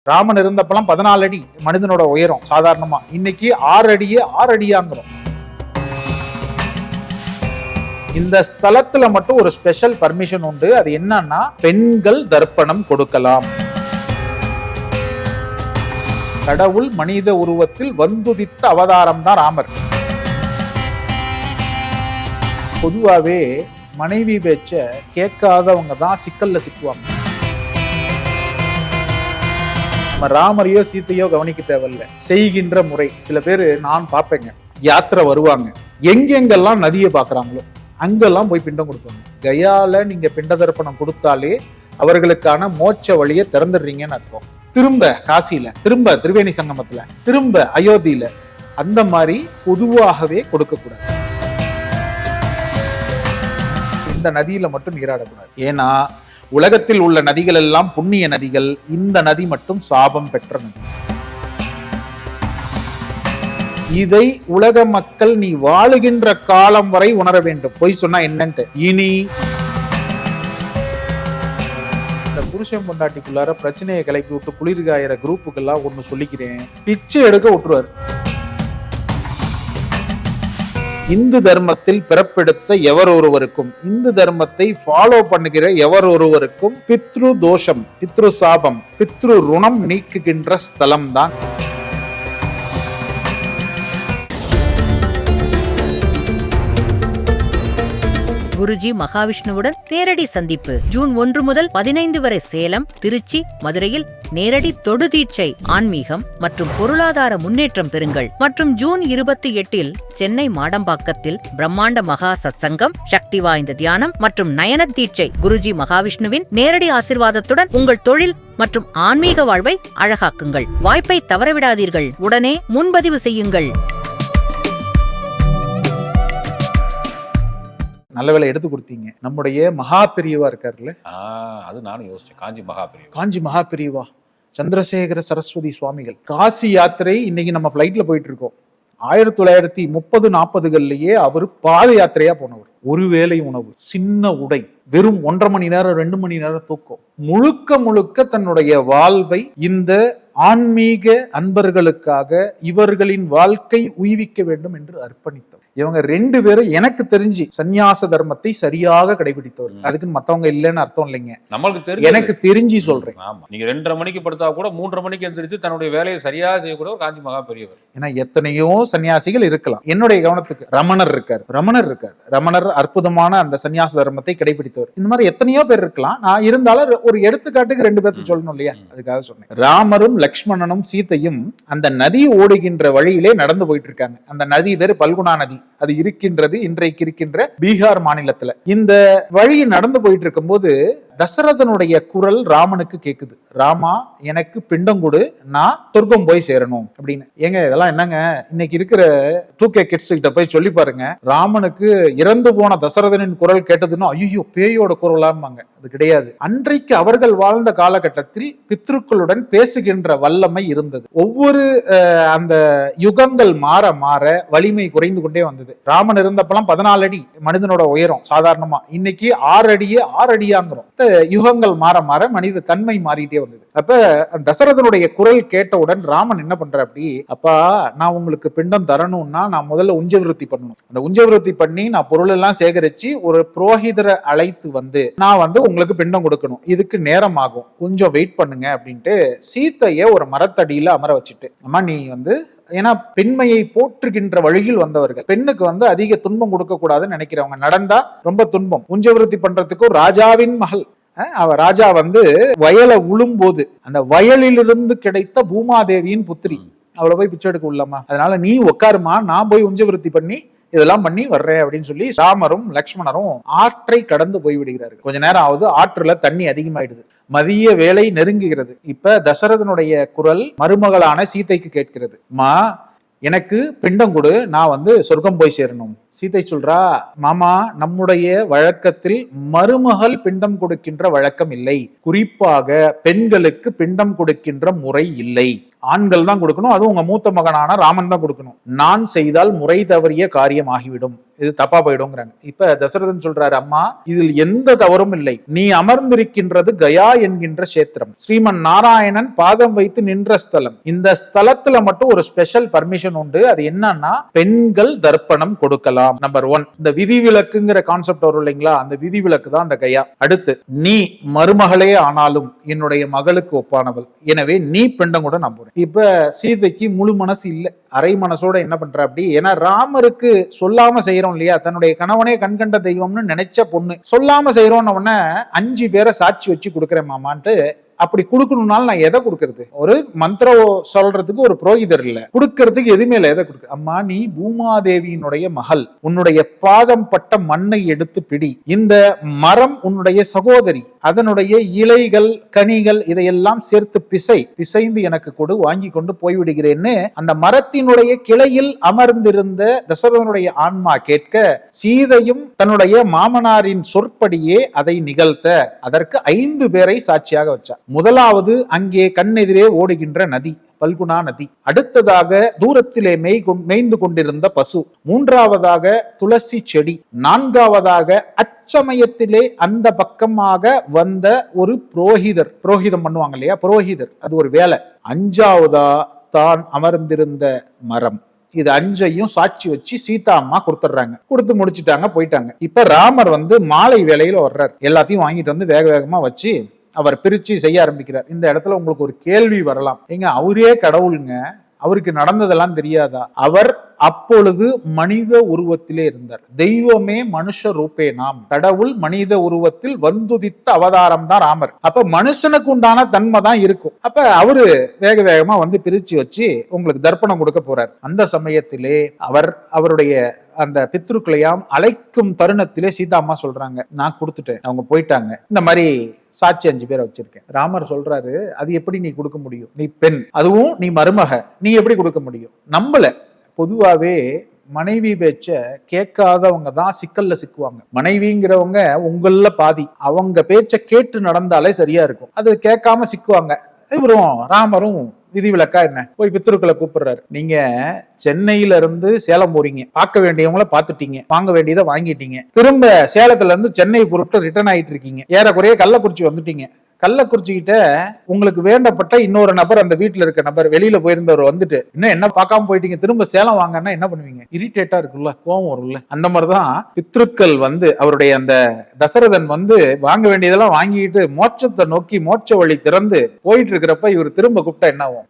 ராமன் இருந்தப்பெல்லாம் 14 அடி மனிதனோட உயரம் சாதாரணமா, இன்னைக்கு 6 அடியாங்கிறோம். இந்த ஸ்தலத்துல மட்டும் ஒரு ஸ்பெஷல் பர்மிஷன் உண்டு. அது என்னன்னா, பெண்கள் தர்ப்பணம் கொடுக்கலாம். கடவுள் மனித உருவத்தில் வந்துதித்த அவதாரம் தான் ராமர். பொதுவாவே மனைவி பேச்ச கேட்காதவங்க தான் சிக்கல்ல சிக்குவாங்க. நம்ம ராமரையோ சீத்தையோ கவனிக்க தேவையில்ல, செய்கின்ற முறை. சில பேரு நான் பார்ப்பேங்க, யாத்திரை வருவாங்க, எங்கெங்கெல்லாம் நதியை பாக்குறாங்களோ அங்கெல்லாம் போய் பிண்டம் கொடுப்பாங்க. கயால நீங்க பிண்ட தர்ப்பணம் கொடுத்தாலே அவர்களுக்கான மோட்ச வழியை திறந்துடுறீங்கன்னு அர்த்தம். திரும்ப காசியில, திரும்ப திரிவேணி சங்கமத்துல, திரும்ப அயோத்தியில, அந்த மாதிரி பொதுவாகவே கொடுக்க கூடாது. இந்த நதியில மட்டும் நீராடக்கூடாது. ஏன்னா உலகத்தில் உள்ள நதிகள் எல்லாம் புண்ணிய நதிகள், இந்த நதி மட்டும் சாபம் பெற்ற நதி. இதை உலக மக்கள் நீ வாழுகின்ற காலம் வரை உணர வேண்டும். பொய் சொன்னா என்னன்ட்டு. இனி இந்த புருஷன் பொண்டாட்டிக்குள்ளார பிரச்சனையை கிளப்பி விட்டு குளிர்காயிற குரூப்புக்கெல்லாம் ஒண்ணு சொல்லிக்கிறேன், பிச்சை எடுக்க விட்டுருவாரு. இந்து தர்மத்தில் பிறப்பெடுத்த எவர் ஒருவருக்கும், இந்து தர்மத்தை ஃபாலோ பண்ணுகிற எவர் ஒருவருக்கும் பித்ரு தோஷம், பித்ரு சாபம், பித்ரு ருணம் நீக்குகின்ற ஸ்தலம் தான். குருஜி மகாவிஷ்ணுவுடன் நேரடி சந்திப்பு ஜூன் 1 முதல் 15 வரை சேலம், திருச்சி, மதுரையில் நேரடி தொடு தீட்சை, ஆன்மீகம் மற்றும் பொருளாதார முன்னேற்றம் பெறுங்கள். மற்றும் ஜூன் 28 சென்னை மாடம்பாக்கத்தில் பிரம்மாண்ட மகா சத்சங்கம், சக்தி வாய்ந்த தியானம் மற்றும் நயன தீட்சை. குருஜி மகாவிஷ்ணுவின் நேரடி ஆசீர்வாதத்துடன் உங்கள் தொழில் மற்றும் ஆன்மீக வாழ்வை அழகாக்குங்கள். வாய்ப்பை தவறவிடாதீர்கள். உடனே முன்பதிவு செய்யுங்கள். நல்ல வேலை எடுத்து கொடுத்தீங்க. நம்முடைய மகா பெரியவா இருக்காருல்ல, அது நானும் யோசிச்சேன். காஞ்சி மகா பெரியவா சந்திரசேகர சரஸ்வதி சுவாமிகள் காசி யாத்திரை. இன்னைக்கு நம்ம பிளைட்ல போயிட்டு இருக்கோம். 1930-40களிலேயே அவர் பாத யாத்திரையா போனவர். ஒருவேளை உணவு, சின்ன உடை, வெறும் 1.5 மணி நேரம் 2 மணி நேரம் தூக்கம், முழுக்க தன்னுடைய வாழ்வை இந்த ஆன்மீக அன்பர்களுக்காக இவர்களின் வாழ்க்கை உய்விக்க வேண்டும் என்று அர்ப்பணித்தவர். இவங்க 2 பேரும் எனக்கு தெரிஞ்சு சந்நியாச தர்மத்தை சரியாக கடைபிடித்தவர். அதுக்குன்னு மத்தவங்க இல்லைன்னு அர்த்தம் இல்லைங்க, நம்மளுக்கு தெரியும், எனக்கு தெரிஞ்சு சொல்றேன். நீங்க 2:30 மணிக்கு படுத்தா கூட 3:30 மணிக்கு எந்திரிச்சு தன்னுடைய வேலையை சரியாக செய்யக்கூட காஞ்சி மகா பெரியவர். ஏன்னா எத்தனையோ சன்னியாசிகள் இருக்கலாம். என்னுடைய கவனத்துக்கு ரமணர் இருக்கார். ரமணர் அற்புதமான அந்த சன்னியாச தர்மத்தை கடைபிடித்தவர். இந்த மாதிரி எத்தனையோ பேர் இருக்கலாம். நான் இருந்தாலும் ஒரு எடுத்துக்காட்டுக்கு 2 பேர்த்து சொல்லணும் இல்லையா, அதுக்காக சொன்னேன். ராமரும் லக்ஷ்மணனும் சீத்தையும் அந்த நதி ஓடுகின்ற வழியிலே நடந்து போயிட்டு இருக்காங்க. அந்த நதி பேரு பல்குணா நதி. அது இருக்கின்றது இன்றைக்கு இருக்கின்ற பீகார் மாநிலத்துல. இந்த வழி நடந்து போயிட்டு இருக்கும் போது தசரதனுடைய குரல் ராமனுக்கு கேக்குது. ராமா, எனக்கு பிண்டம் கொடு, நான் சொர்க்கம் போய் சேரணும் அப்படின்னு. ஏங்க இதெல்லாம் என்னங்க, இன்னைக்கு இருக்கிற 2K கிட்ஸ் கிட்ட போய் சொல்லி பாருங்க. ராமனுக்கு இறந்து போன தசரதனின் குரல் கேட்டதுன்னா ஐயோ பேயோட குரலாம்பாங்க. அது கிடையாது. அன்றைக்கு அவர்கள் வாழ்ந்த காலகட்டத்தில் பித்ருக்களுடன் பேசுகின்ற வல்லமை இருந்தது. ஒவ்வொரு அந்த யுகங்கள் மாற மாற வலிமை குறைந்து கொண்டே வந்தது. ராமன் இருந்தப்பெல்லாம் 14 அடி மனிதனோட உயரம் சாதாரணமா, இன்னைக்கு 6 அடியாங்கிறோம். யுகங்கள் மாற மாற மனித தன்மை மாறிட்டே வந்தது. அப்ப தசரதனுடைய குரல் கேட்டவுடன் ராமன் என்ன பண்ற, அப்படி அப்பா நான் உங்களுக்கு பிண்டம் தரணும்னா நான் முதல்ல உஞ்சவிருத்தி பண்ணணும். அந்த உஞ்சவிருத்தி பண்ணி நான் பொருள் எல்லாம் சேகரிச்சு ஒரு புரோஹிதரை அழைத்து வந்து நான் உங்களுக்கு பிண்டம் கொடுக்கணும். இதுக்கு நேரம் ஆகும், கொஞ்சம் வெயிட் பண்ணுங்க அப்படின்ட்டு சீத்தைய ஒரு மரத்தடியில அமர வச்சுட்டு, அம்மா நீ ஏன்னா பெண்மையை போற்றுகின்ற வழியில் வந்தவர்கள், பெண்ணுக்கு அதிக துன்பம் கொடுக்க கூடாதுன்னு நினைக்கிறவங்க, நடந்தா ரொம்ப துன்பம். உஞ்சவிருத்தி பண்றதுக்கு ராஜாவின் மகள், அவ ராஜா வயலை உழும்போது அந்த வயலிலிருந்து கிடைத்த பூமாதேவியின் புத்திரி, அவளை போய் பிச்சை எடுக்க உள்ளமா, அதனால நீ உட்காருமா, நான் போய் உஞ்சவிருத்தி பண்ணி இதெல்லாம் பண்ணி வர்றேன் அப்படின்னு சொல்லி ராமரும் லக்ஷ்மணரும் ஆற்றை கடந்து போய் விடுகிறார்கள். கொஞ்ச நேரம் ஆகுது, ஆற்றுல தண்ணி அதிகமாயிடுது, மதிய வேலை நெருங்குகிறது. இப்ப தசரதனுடைய குரல் மருமகளான சீதைக்கு கேட்கிறது. மா, எனக்கு பிண்டம் கொடு, நான் சொர்க்கம் போய் சேரணும். சீதை சொல்றா, மாமா நம்முடைய வழக்கத்தில் மருமகள் பிண்டம் கொடுக்கின்ற வழக்கம் இல்லை, குறிப்பாக பெண்களுக்கு பிண்டம் கொடுக்கின்ற முறை இல்லை, ஆண்கள் தான் கொடுக்கணும், அதுவும் உங்க மூத்த மகனான ராமன் தான் கொடுக்கணும், நான் செய்தால் முறை தவறிய காரியம் ஆகிவிடும், இது தப்பா போயிடும்ங்கிறாங்க. இப்ப தசரதன் சொல்றாரு, அம்மா இதில் எந்த தவறும் இல்லை, நீ அமர்ந்திருக்கின்றது கயா என்கின்ற கஷேத்திரம், ஸ்ரீமன் நாராயணன் பாதம் வைத்து நின்ற ஸ்தலம், இந்த ஸ்தலத்துல மட்டும் ஒரு ஸ்பெஷல் பர்மிஷன் உண்டு, அது என்னன்னா பெண்கள் தர்ப்பணம் கொடுக்கலாம். நம்பர் 1, இந்த விதிவிலக்குங்கிற கான்செப்ட் வரும் இல்லைங்களா, அந்த விதிவிலக்கு தான் அந்த கயா. அடுத்து, நீ மருமகளே ஆனாலும் என்னுடைய மகளுக்கு ஒப்பானவள், எனவே நீ பெண்டம் கூட நம்புறேன். இப்ப சீதைக்கு முழு மனசு இல்ல, அரை மனசோட என்ன பண்ற அப்படி, ஏன்னா ராமருக்கு சொல்லாம செய்யறோம் இல்லையா, தன்னுடைய கணவனே கண்கண்ட தெய்வம்னு நினைச்ச பொண்ணு, சொல்லாம செய்யறோம் 5 பேரை சாட்சி வச்சு கொடுக்குறேன் மாமான்ட்டு. அப்படி கொடுக்கணும்னாலும் நான் எதை கொடுக்கறது, ஒரு மந்திரம் சொல்றதுக்கு ஒரு புரோகிதர் இல்ல, கொடுக்கறதுக்கு எதுவுமே இல்ல, எதை கொடுக்க. அம்மா நீ பூமாதேவியினுடைய மகள், உன்னுடைய பாதம் பட்ட மண்ணை எடுத்து பிடி, இந்த மரம் உன்னுடைய சகோதரி, அதனுடைய இலைகள் கனிகள் இதையெல்லாம் சேர்த்து பிசைந்து எனக்கு கொடு, வாங்கி கொண்டு போய்விடுகிறேன்னு அந்த மரத்தினுடைய கிளையில் அமர்ந்திருந்த தசரதனுடைய ஆன்மா கேட்க, சீதையும் தன்னுடைய மாமனாரின் சொற்படியே அதை நிகழ்த்த அதற்கு 5 பேரை சாட்சியாக வச்சார். முதலாவது அங்கே கண்ணெதிரே ஓடுகின்ற நதி, பல்குணா நதி. அடுத்ததாக தூரத்திலே மேய்ந்து கொண்டிருந்த பசு. மூன்றாவதாக துளசி செடி. நான்காவதாக அச்சமயத்திலே அந்த பக்கமாக வந்த ஒரு புரோகிதம் பண்ணுவாங்க இல்லையா, புரோகிதர், அது ஒரு வேலை. 5வதா தான் அமர்ந்திருந்த மரம். இது 5ஐயும் சாட்சி வச்சு சீதா அம்மா கொடுத்துட்றாங்க. கொடுத்து முடிச்சுட்டாங்க, போயிட்டாங்க. இப்ப ராமர் மாலை வேளையில வர்றார், எல்லாத்தையும் வாங்கிட்டு வேக வேகமா வச்சு அவர் பிரிச்சு செய்ய ஆரம்பிக்கிறார். இந்த இடத்துல உங்களுக்கு ஒரு கேள்வி வரலாம், ஏங்க அவரே கடவுளுங்க, அவருக்கு நடந்ததெல்லாம் தெரியாதா? அவர் அப்பொழுது மனித உருவத்திலே இருந்தார். தெய்வமே மனுஷ ரூபே நாம், கடவுள் மனித உருவத்தில் வந்துதித்த அவதாரம் தான் ராமர். அப்ப மனுஷனுக்கு உண்டான தன்மை தான் இருக்கும். அப்ப அவரு வேக வேகமா பிரிச்சு வச்சு உங்களுக்கு தர்ப்பணம் கொடுக்க போறார். அந்த சமயத்திலே அவருடைய அந்த பித்ருக்களையாம் அழைக்கும் தருணத்திலே சீதா அம்மா சொல்றாங்க, நான் கொடுத்துட்டேன், அவங்க போயிட்டாங்க, இந்த மாதிரி சாட்சி 5 பேரை வச்சிருக்கேன். ராமர் சொல்றாரு, அது எப்படி நீ கொடுக்க முடியும், நீ பெண், அதுவும் நீ மருமக, நீ எப்படி கொடுக்க முடியும்? நம்பல. பொதுவாவே மனைவி பேச்ச கேட்காதவங்க தான் சிக்கல்ல சிக்குவாங்க. மனைவிங்கிறவங்க உங்கள பாதி, அவங்க பேச்ச கேட்டு நடந்தாலே சரியா இருக்கும், அது கேட்காம சிக்குவாங்க. இவரும் ராமரும் விதிவிலக்கா என்ன, போய் பித்ருக்களை கூப்பிடுறாரு. நீங்க சென்னையில இருந்து சேலம் போறீங்க, பார்க்க வேண்டியவங்கள பார்த்துட்டீங்க, வாங்க வேண்டியதை வாங்கிட்டீங்க, திரும்ப சேலத்துல இருந்து சென்னை பொறுப்பு ரிட்டர்ன் ஆயிட்டு இருக்கீங்க, ஏறக்குறைய கள்ளக்குறிச்சி வந்துட்டீங்க. கள்ளக்குறிச்சிக்கிட்ட உங்களுக்கு வேண்டப்பட்ட இன்னொரு நபர், அந்த வீட்டுல இருக்க நபர், வெளியில போயிருந்தவர் வந்துட்டு, இன்னும் என்ன பார்க்காம போயிட்டீங்க, திரும்ப சேலம் வாங்கன்னா என்ன பண்ணுவீங்க? இரிட்டேட்டா இருக்குல்ல, கோவம் வரும்ல. அந்த மாதிரிதான் பித்ருக்கள் அவருடைய அந்த தசரதன் வாங்க வேண்டியதெல்லாம் வாங்கிட்டு மோட்சத்தை நோக்கி மோட்ச வழி திறந்து போயிட்டு இருக்கிறப்ப இவர் திரும்ப கூப்பிட்டா என்ன ஆகும்?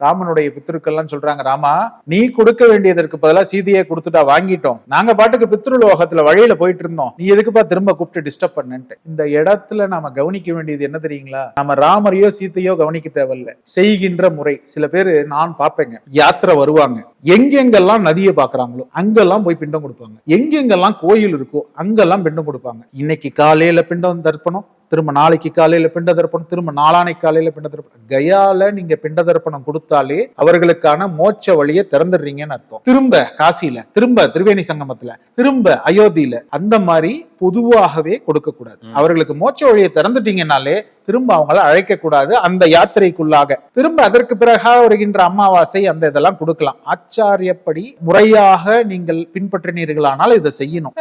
ராமனுடைய பித்ருக்கள் எல்லாம் சொல்றாங்க, ராமா நீ கொடுக்க வேண்டியதற்கு பதிலாக சீதையை கொடுத்துட்டா, வாங்கிட்டோம், நாங்க பாட்டுக்கு பித்ருலோகத்துல வழியில போயிட்டு இருந்தோம், நீ எதுக்குப்பா திரும்ப கூப்பிட்டு டிஸ்டர்ப் பண்ணு? இந்த இடத்துல நாம கவனிக்க வேண்டியது என்ன தெரியுங்களா? நம்ம ராமரையோ சீத்தையோ கவனிக்க தேவையில்ல, செய்கின்ற முறை. சில பேரு நான் பாப்பேங்க, யாத்திரை வருவாங்க, எங்கெங்கெல்லாம் நதியை பாக்குறாங்களோ அங்கெல்லாம் போய் பிண்டம் கொடுப்பாங்க, எங்கெங்கெல்லாம் கோயில் இருக்கோ அங்கெல்லாம் பிண்டம் கொடுப்பாங்க. இன்னைக்கு காலையில பிண்டம் தர்ப்பணம், திரும்ப நாளைக்கு காலையில பிண்ட தர்ப்பணம், திரும்ப நாளானைக்கு காலையில பிண்ட தர்ப்பணம். கயால நீங்க பிண்ட தர்ப்பணம் கொடுத்தாலே அவர்களுக்கான மோட்ச வழியை திறந்துடுறீங்கன்னு அர்த்தம். திரும்ப காசியில, திரும்ப திரிவேணி சங்கமத்துல, திரும்ப அயோத்தியில, அந்த மாதிரி பொதுவாகவே கொடுக்க கூடாது. அவர்களுக்கு மோட்ச வழியை திறந்துட்டீங்கன்னாலே திரும்ப அவங்கள அழைக்க கூடாது அந்த யாத்திரைக்குள்ளாக. திரும்ப அதற்கு பிறகு வருகின்ற அமாவாசை அந்த இதெல்லாம் கொடுக்கலாம். ஆச்சாரியப்படி முறையாக நீங்கள் பின்பற்றினீர்களானால் இதை செய்யணும்.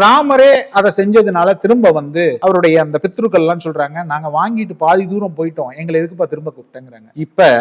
ராமரே அதை செஞ்சதுனால திரும்ப அவருடைய அந்த பித்ருக்கள் எல்லாம் சொல்றாங்க, நாங்க வாங்கிட்டு பாதி தூரம் போயிட்டோம், எங்களை எதுக்குப்பா திரும்ப கூப்பிட்டேங்கிறாங்க. இப்ப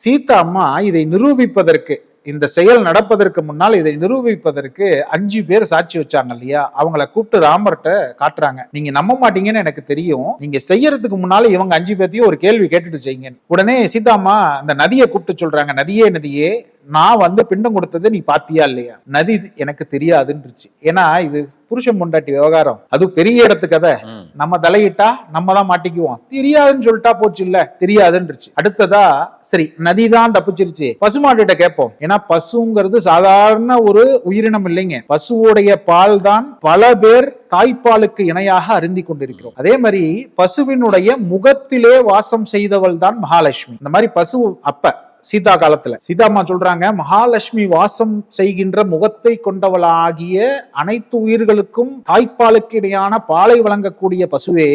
சீதா அம்மா இதை நிரூபிப்பதற்கு, இந்த செயல் நடப்பதற்கு முன்னால் இதை நிரூபிப்பதற்கு 5 பேர் சாட்சி வச்சாங்க இல்லையா, அவங்களை கூப்பிட்டு ராமர்கிட்ட காட்டுறாங்க. நீங்க நம்ப மாட்டீங்கன்னு எனக்கு தெரியும், நீங்க செய்யறதுக்கு முன்னால இவங்க 5 பேர்த்தையும் ஒரு கேள்வி கேட்டுட்டு செய்யுங்க. உடனே சீதாம்மா அந்த நதியை கூப்பிட்டு சொல்றாங்க, நதியே நான் பிண்டம் கொடுத்தது நீ பாத்தியா இல்லையா? நதி எனக்கு தெரியாதுன்றுச்சு. ஏன்னா இது புருஷன் பொண்டாட்டி விவகாரம், அது பெரிய இடத்து கதை, நம்ம தலையிட்டா நம்ம தான் மாட்டிக்குவோம், தெரியாதுன்னு சொல்லிட்டா போச்சு இல்ல, தெரியாதுன்றுச்சு. அடுத்ததா சரி நதிதான் தப்பிச்சிருச்சு, பசுமாட்டிட்ட கேட்போம். ஏன்னா பசுங்கிறது சாதாரண ஒரு உயிரினம் இல்லைங்க, பசுவோடைய பால் தான் பல பேர் தாய்ப்பாலுக்கு இணையாக அருந்தி கொண்டிருக்கிறோம். அதே மாதிரி பசுவினுடைய முகத்திலே வாசம் செய்தவள் தான் மகாலட்சுமி. இந்த மாதிரி பசு அப்ப சீதா காலத்துல சீதாம்மா சொல்றாங்க, மகாலட்சுமி வாசம் செய்கின்ற முகத்தை கொண்டவளாகிய அனைத்து உயிர்களுக்கும் தாய்ப்பாலுக்கு இடையான பாலை வழங்கக்கூடிய பசுவே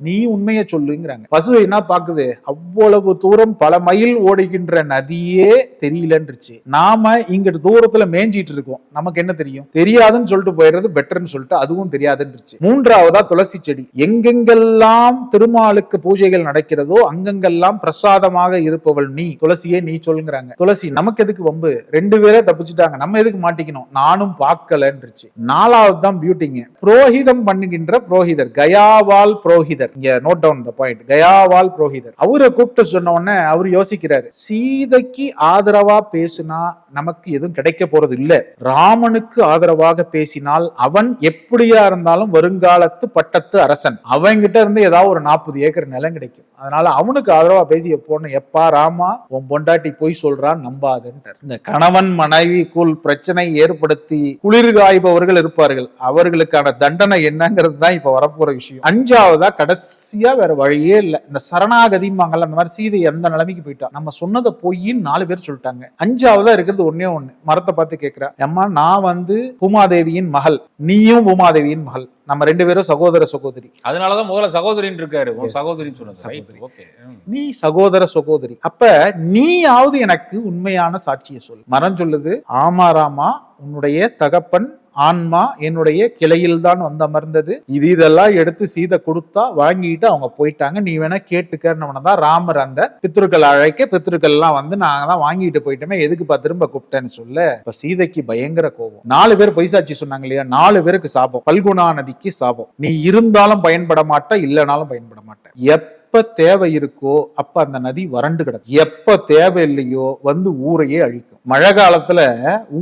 நீ உண்மையை சொல்லுங்கிறாங்க. பசு என்ன பாக்குது, அவ்வளவு தூரம் பல மைல் ஓடுகின்ற நதியே தெரியலன்றுச்சு. நாம இங்க தூரத்துல மேஞ்சிட்டு இருக்கோம், நமக்கு என்ன தெரியும், தெரியாதுன்னு சொல்லிட்டு போயிடுறது பெட்டர்னு சொல்லிட்டு அதுவும் தெரியாதுன்றுச்சு. மூன்றாவதா துளசி செடி. எங்கெங்கெல்லாம் திருமாலுக்கு பூஜைகள் நடக்கிறதோ அங்கெங்கெல்லாம் பிரசாதமாக இருப்பவள் நீ, துளசியே நீ சொல்லுங்கிறாங்க. துளசி நமக்கு எதுக்கு வம்பு, 2 பேரே தப்பிச்சுட்டாங்க, நம்ம எதுக்கு மாட்டிக்கணும், நானும் பார்க்கலன்றுச்சு. 4வது தான் பியூட்டிங்க. புரோஹிதம் பண்ணுகின்ற புரோஹிதர், கயாவால் புரோஹிதர், இங்க நோட் டவுன் தி பாயிண்ட், கயாவால் புரோஹிதர். அவரை கூப்பிட்டு சொன்ன உடனே அவர் யோசிக்கிறாரு, சீதைக்கு ஆதரவா பேசினா நமக்கு எதுவும் கிடைக்க போறது இல்ல, ராமனுக்கு ஆதரவாக பேசினால் அவன் எப்படியா இருந்தாலும் வருங்காலத்து பட்டத்து அரசன், அவன்கிட்ட இருந்து ஏதாவது ஒரு 40 ஏக்கர் நிலம் கிடைக்கும், அதனால அவனுக்கு ஆதரவா பேசி எப்போன்னு, எப்பா ராமா உன் பொண்டாட்டி போய் சொல்றான் நம்பாதுன்ட்டார். இந்த கணவன் மனைவிக்குள் பிரச்சனை ஏற்படுத்தி குளிர்காய்பவர்கள் இருப்பார்கள், அவர்களுக்கான தண்டனை என்னங்கிறது தான் இப்ப வரப்போற விஷயம். 5வதா கடைசியா வேற வழியே இல்ல, இந்த சரணாகதிமாங்கல்ல, அந்த மாதிரி சீதை எந்த நிலைமைக்கு போயிட்டா, நம்ம சொன்னதை பொய்ன்னு 4 பேர் சொல்லிட்டாங்க. 5வதா இருக்கிறது ஒண்ணே ஒண்ணு, மரத்தை பார்த்து கேட்கிறா, அம்மா நான் பூமாதேவியின் மகள், நீயும் பூமாதேவியின் மகள், நம்ம 2 பேரும் சகோதர சகோதரி. அதனாலதான் முதல்ல சகோதரின்னு இருக்காரு, சகோதரின்னு சொன்னது. நீ சகோதர சகோதரி, அப்ப நீயாவது எனக்கு உண்மையான சாட்சியை சொல்லு. மரம் சொல்லுது, ஆமா ராமா, உன்னுடைய தகப்பன் ஆன்மா என்னுடைய கிளையில் தான் வந்து அமர்ந்தது, இதெல்லாம் எடுத்து சீதை கொடுத்தா வாங்கிட்டு அவங்க போயிட்டாங்க, நீ வேணா கேட்டுக்கன்னு ராமர் அந்த பித்ருக்கள் அழைக்க, பித்ருக்கள் எல்லாம் வந்து நாங்க தான் வாங்கிட்டு போயிட்டோமே, எதுக்குப்பா திரும்ப கூப்பிட்டேன்னு சொல்ல இப்ப சீதைக்கு பயங்கர கோபம். 4 பேர் பொய்சாட்சி சொன்னாங்க இல்லையா, 4 பேருக்கு சாபம், பல்குணா நதிக்கு சாபம், நீ இருந்தாலும் பயன்பட மாட்ட, இல்லைனாலும் பயன்பட மாட்ட, எப்ப தேவை இருக்கோ அப்ப அந்த நதி வறண்டு கிடக்கும், எப்ப தேவை இல்லையோ வந்து ஊரையே அழிக்கும். மழை காலத்துல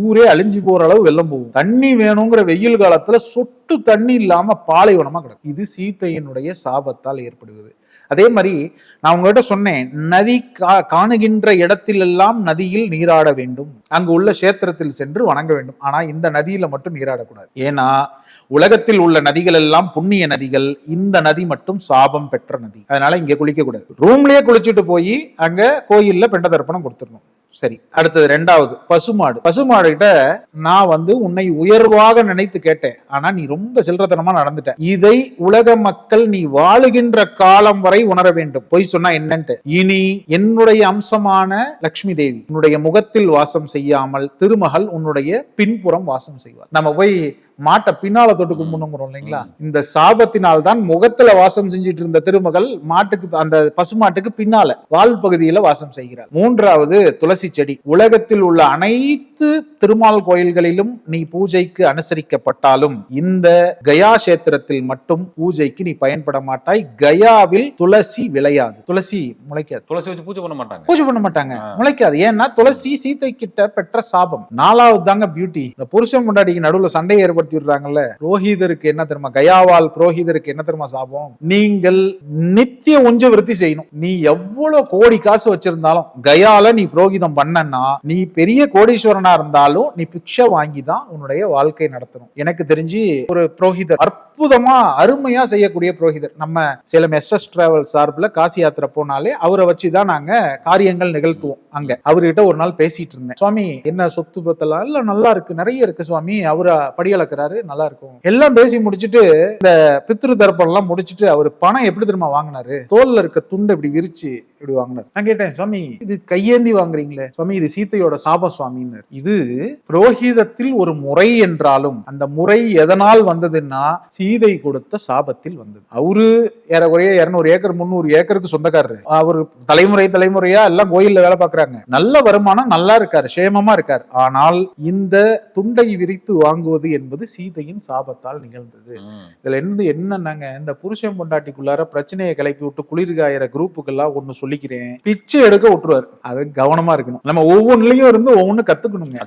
ஊரே அழிஞ்சு போற அளவு வெள்ளம் போகும், தண்ணி வேணுங்கிற வெயில் காலத்துல சொட்டு தண்ணி இல்லாம பாலைவனமா கிடக்கும். இது சீதையினுடைய சாபத்தால் ஏற்படுவது. அதே மாதிரி நான் உங்ககிட்ட சொன்னேன், நதி காணுகின்ற இடத்திலெல்லாம் நதியில் நீராட வேண்டும், அங்கு உள்ள கஷேத்திரத்தில் சென்று வணங்க வேண்டும், ஆனா இந்த நதியில மட்டும் நீராடக்கூடாது. ஏன்னா உலகத்தில் உள்ள நதிகள் எல்லாம் புண்ணிய நதிகள், இந்த நதி மட்டும் சாபம் பெற்ற நதி, அதனால இங்க குளிக்க கூடாது. ரூம்லயே குளிச்சுட்டு போய் அங்க கோயில்ல பெண்ட தர்ப்பணம் கொடுத்துடணும். சரி, அடுத்தது 2வது பசுமாடு. பசுமாடு கிட்ட நான் உன்னை உயர்வாக நினைத்து கேட்டேன், ஆனா நீ ரொம்ப சில்லறத்தனமா நடந்துட்ட, இதை உலக மக்கள் நீ வாழுகின்ற காலம் வரை உணர வேண்டும். பொய் சொன்னா என்னன்ட்டு, இனி என்னுடைய அம்சமான லட்சுமி தேவி உன்னுடைய முகத்தில் வாசம் செய்யாமல் திருமகள் உன்னுடைய பின்புறம் வாசம் செய்வார். நம்ம போய் மாட்டை பின்னால தொட்டு கும்பிடுங்கிறோம் இல்லைங்களா, இந்த சாபத்தினால் தான் முகத்துல வாசம் செஞ்சிட்டு இருந்த திருமகள் மாட்டுக்கு, அந்த பசுமாட்டுக்கு பின்னால வால் பகுதியில வாசம் செய்கிறார். 3வது துளசி செடி. உலகத்தில் உள்ள அனைத்து திருமால் கோயில்களிலும் நீ பூஜைக்கு அனுசரிக்கப்பட்டாலும் இந்த கயா கஷேத்திரத்தில் மட்டும் பூஜைக்கு நீ பயன்பட மாட்டாய். கயாவில் துளசி விளையாது, துளசி முளைக்காது, துளசி வச்சு பூஜை பண்ண மாட்டாங்க, முளைக்காது. ஏன்னா துளசி சீதை கிட்ட பெற்ற சாபம். 4வது தாங்க பியூட்டி. இந்த புருஷன் முன்னாடிக்கு நடுவுல சண்டையை ஏற்படுத்தி விடுறாங்கல்ல, புரோஹிதருக்கு என்ன தெரியுமா, கயாவால் புரோஹிதருக்கு என்ன தெரியுமா சாபம், நீங்கள் நித்திய உஞ்ச விருத்தி செய்யணும். நீ எவ்வளவு கோடி காசு வச்சிருந்தாலும் கயால நீ புரோகிதம் பண்ணனா, நீ பெரிய கோடீஸ்வரனா இருந்தாலும் நீ பிக்ஷை வாங்கி தான் உன்னுடைய வாழ்க்கை நடத்தணும். எனக்கு தெரிஞ்சு ஒரு புரோஹிதர் அற்புதமா அருமையா செய்யக்கூடிய புரோஹிதர், நம்ம சேலம் SS டிராவல் சார்பில் காசி யாத்திரை போனாலே அவரை வச்சுதான் நாங்க காரியங்கள் நிகழ்த்துவோம். அங்க அவர்கிட்ட ஒரு நாள் பேசிட்டு இருந்தேன், சுவாமி என்ன சொத்து பத்தலாம் இல்ல நல்லா இருக்கு, நிறைய இருக்கு சுவாமி, அவரை படியளக்கிறாரு, நல்லா இருக்கும். எல்லாம் பேசி முடிச்சுட்டு இந்த பித்ரு தர்ப்பணம் எல்லாம் முடிச்சுட்டு அவர் பணம் எப்படி தெரியுமா வாங்கினாரு, தோல்ல இருக்க துண்டை இப்படி விரிச்சு இப்படி வாங்கினார். நான் கேட்டேன், சுவாமி இது கையேந்தி வாங்குறீங்களே, சுவாமி இது சீத்தையோட சாப சுவாமின்னு. இது புரோஹிதத்தில் ஒரு முறை என்றாலும் அந்த முறை எதனால் வந்ததுன்னா சீதை கொடுத்த சாபத்தில் வந்தது. அவரு ஏறக்குறைய 200 ஏக்கர் 300 ஏக்கருக்கு சொந்தக்காரரு, அவரு தலைமுறையா எல்லாம் கோயில்ல வேலை பார்க்கறாங்க, நல்ல வருமானம், நல்லா இருக்காரு, சேமமா இருக்காரு. ஆனால் இந்த துண்டை விரித்து வாங்குவது என்பது சீதையின் சாபத்தால் நிகழ்ந்தது. இதுல இருந்து என்னன்னாங்க, இந்த புருஷன் பொண்டாட்டிக்குள்ளார பிரச்சனையை கிளப்பி விட்டு குளிர்காயிற குரூப்புக்கெல்லாம் ஒண்ணு சொல்லிக்கிறேன், பிச்சை எடுக்க விட்டுருவாரு. அது கவனமா இருக்கணும். நம்ம ஒவ்வொன்றுலயும் இருந்து ஒவ்வொன்னு கத்துக்கணுங்க.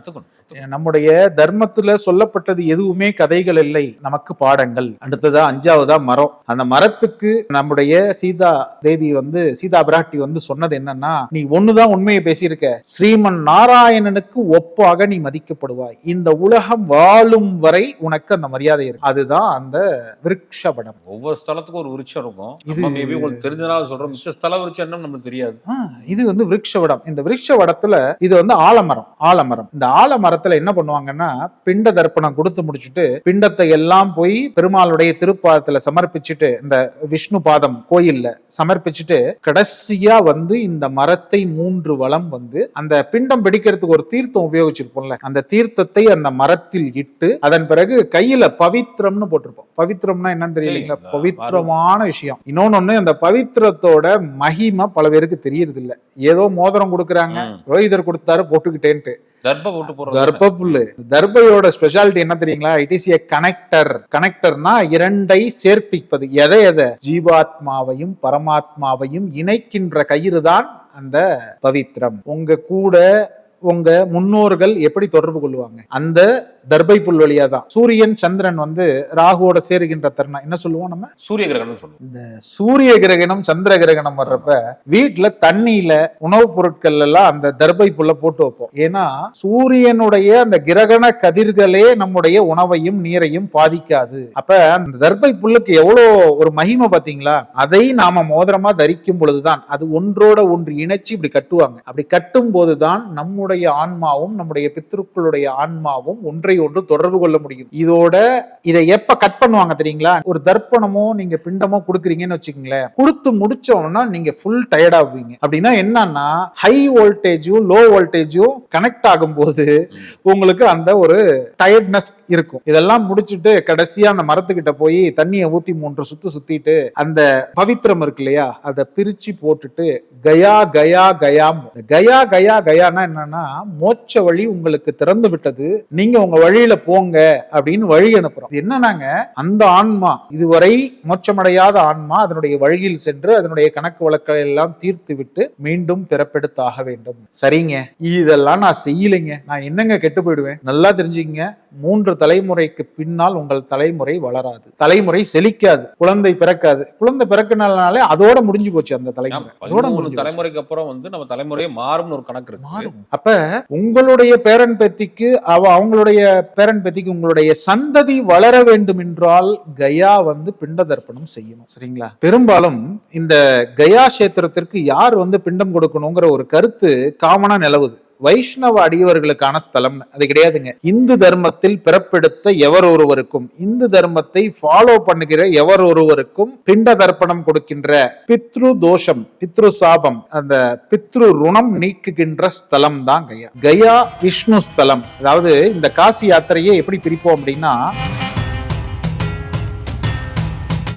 நம்முடைய தர்மத்துல சொல்லப்பட்டது எதுவுமே கதைகள் இல்லை, நமக்கு பாடங்கள். அடுத்ததா 5வதா மரம். அந்த மரத்துக்கு நம்முடைய சீதா தேவி சீதா பிராட்டி சொன்னது என்னன்னா, நீ ஒண்ணுதான் உண்மையை பேசியிருக்க, ஸ்ரீமன் நாராயணனுக்கு ஒப்பாக நீ மதிக்கப்படுவாய், இந்த உலகம் வாழும் வரை உனக்கு அந்த மரியாதை இருக்கு. அதுதான் அந்த விருட்சபடம். ஒவ்வொரு ஸ்தலத்துக்கும் ஒரு விருட்சம் இருக்கும். இது உங்களுக்கு தெரிஞ்சனால சொல்றோம், மிச்ச ஸ்தல விருட்சம் நமக்கு தெரியாது. இது வந்து விருட்சவடம். இந்த விருட்சவடத்துல இது வந்து ஆலமரம். இந்த ஆலமரத்துல என்ன பண்ணுவாங்கன்னா பிண்ட தர்ப்பணம் கொடுத்து முடிச்சுட்டு பிண்டத்தை எல்லாம் போய் பெருமாளுடைய திருப்பாதத்துல சமர்ப்பிச்சுட்டு இந்த விஷ்ணு பாதம் கோயில்ல சமர்ப்பிச்சுட்டு கடைசியா வந்து இந்த மரத்தை 3 வலம் வந்து அந்த பிண்டம் பிடிக்கிறதுக்கு ஒரு தீர்த்தம் உபயோகிச்சிருப்போம்ல, அந்த தீர்த்தத்தை அந்த மரத்தில் இட்டு அதன் பிறகு கையில பவித்ரம்னு போட்டிருப்போம். பவித்ரம்னா என்னன்னு தெரியலீங்களா? பவித்திரமான விஷயம். இன்னொன்னு, அந்த பவித்திரத்தோட மகிமை பல பேருக்கு தெரியறது இல்ல. ஏதோ மோதிரம் கொடுக்குறாங்க, ரோஹிதர் கொடுத்தாரு போட்டுக்கிட்டேன்ட்டு. தர்ப புல்லு. தர்பையோட ஸ்பெஷாலிட்டி என்ன தெரியுங்களா? It is a connector. கனெக்டர்னா இரண்டை சேர்ப்பிப்பது. எதை ஜீவாத்மாவையும் பரமாத்மாவையும் இணைக்கின்ற கயிறு தான் அந்த பவித்ரம். உங்க கூட உங்க முன்னோர்கள் எப்படி தொடர்பு கொள்வாங்க? அந்த தர்பை புல் வழியா தான். சூரியன் சந்திரன் வந்து ராகுவோட சேருகின்ற தருணம் என்ன சொல்லுவோம் நம்ம? சூரிய கிரகணம் சொல்லுவோம். இந்த சூரிய கிரகணம் சந்திர கிரகணம் வர்றப்ப வீட்டுல தண்ணியில உணவுப் பொருட்கள் எல்லாம் அந்த தர்பை புல்ல போட்டு வைப்போம். ஏன்னா சூரியனுடைய அந்த கிரகண கதிர்களே நம்முடைய உணவையும் நீரையும் பாதிக்காது. அப்ப அந்த தர்பை புல்லுக்கு எவ்வளவு ஒரு மகிமை பாத்தீங்களா? அதை நாம மோதிரமா தரிக்கும் பொழுதுதான் அது ஒன்றோட ஒன்று இணைச்சு இப்படி கட்டுவாங்க. அப்படி கட்டும் போதுதான் நம்முடைய ஆன்மாவும் நம்முடைய பித்ருக்களுடைய ஆன்மாவும் ஒன்றை ஒன்று தொடர்பு கொள்ள முடியும். இதை எப்ப கட் பண்ணுவாங்க தெரியுங்களா? ஒரு தர்ப்பணமோ நீங்க பிண்டமோ கொடுக்குறீங்கன்னு வச்சுக்கீங்களேன், கொடுத்து முடிச்சோம்னா நீங்க ஃபுல் டயர்ட் ஆகுவீங்க. அப்படின்னா என்னன்னா ஹை வோல்டேஜும் லோ வோல்டேஜும் கனெக்ட் ஆகும் போது உங்களுக்கு அந்த ஒரு டயர்ட்னஸ் இருக்கும். இதெல்லாம் முடிச்சுட்டு கடைசியா அந்த மரத்துக்கிட்ட போய் தண்ணியை ஊத்தி 3 சுத்து சுத்திட்டு அந்த பவித்திரம் இருக்கு இல்லையா, அதை பிரிச்சு போட்டுட்டு கயா கயா கயாம். கயா கயா கயானா என்னன்னா மோட்ச வழி உங்களுக்கு திறந்து விட்டது, நீங்க உங்க வழியில போங்க அப்படின்னு வழி அனுப்புறோம். என்னன்னாங்க அந்த ஆன்மா இதுவரை மோட்சமடையாத ஆன்மா அதனுடைய வழியில் சென்று அதனுடைய கணக்கு வழக்கை எல்லாம் தீர்த்து விட்டு மீண்டும் பிறப்பெடுத்தாக வேண்டும். சரிங்க, இதெல்லாம் நான் செய்யலைங்க, நான் என்னங்க கெட்டு போயிடுவேன்? நல்லா தெரிஞ்சுக்கங்க, 3 தலைமுறைக்கு பின்னால் உங்கள் தலைமுறை வளராது, தலைமுறை செழிக்காது, குழந்தை பிறக்காது. குழந்தை பிறக்கினாலே அதோட முடிஞ்சு போச்சு அந்த தலைமுறை. அதோட தலைமுறைக்கு அப்புறம் வந்து நம்ம தலைமுறையே மாறும்னு ஒரு கணக்கு இருக்கு. அப்ப உங்களுடைய பேரன் பேத்திக்கு அவங்களுடைய பேரன் பேத்திக்கு உங்களுடைய சந்ததி வளர வேண்டும் என்றால் கயா வந்து பிண்ட தர்ப்பணம் செய்யணும். சரிங்களா? பெரும்பாலும் இந்த கயா கஷேத்திரத்திற்கு யார் வந்து பிண்டம் கொடுக்கணுங்கிற ஒரு கருத்து காமனா நிலவுது. வைஷ்ணவ அடியவர்களுக்கான ஸ்தலம் அது கிடையாதுங்க. இந்து தர்மத்தில் பிறப்பெடுத்த எவர் ஒருவருக்கும், இந்து தர்மத்தை ஃபாலோ பண்ணுகிற எவர் ஒருவருக்கும் பிண்ட தர்ப்பணம் கொடுக்கின்ற பித்ரு தோஷம், பித்ரு சாபம், அந்த பித்ரு ருணம் நீக்குகின்ற ஸ்தலம் தான் கயா. கயா விஷ்ணு ஸ்தலம். அதாவது இந்த காசி யாத்திரையை எப்படி பிரிப்போம் அப்படின்னா